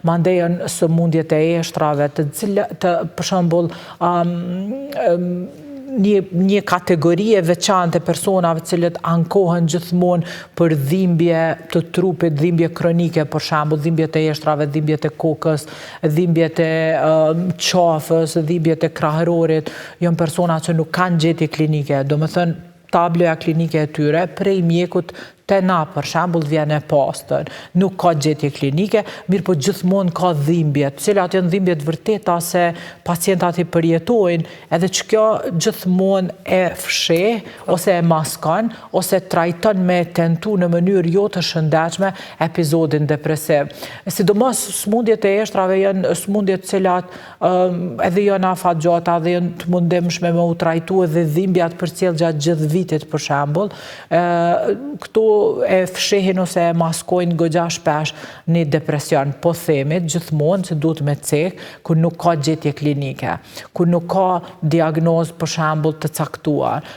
mandej janë sëmundjet e eshtrave, për shembull një kategori e veçantë e personave cilët ankohen gjithmonë për dhimbje të trupit, dhimbje kronike, për shembull, dhimbjet e eshtrave, dhimbjet e kokës, dhimbjet e qafës, dhimbjet e krahërorit, janë persona që nuk kanë gjetje klinike, domethënë tabloja klinike e tyre prej mjekut te na, për shembull, vjen e pastër, nuk ka gjetje klinike, mirë po gjithmonë ka dhimbje, cilat janë dhimbjet vërteta se pacientat i përjetojnë, edhe që kjo gjithmonë e fsheh, ose e maskon, ose trajton me tentu në mënyrë jo të shëndetshme epizodin depresiv. Sidomos sëmundjet e eshtrave janë sëmundjet cilat edhe janë afatgjata dhe janë të mundimshme me u trajtu edhe dhimbjat përcjell gjatë gjithë vitit, për shembull. Këto e fshehin ose e maskojnë goxha shpesh një depresion, po themi gjithmonë që duhet me cek kur nuk ka gjetje klinike, kur nuk ka diagnozë për shembull të caktuar,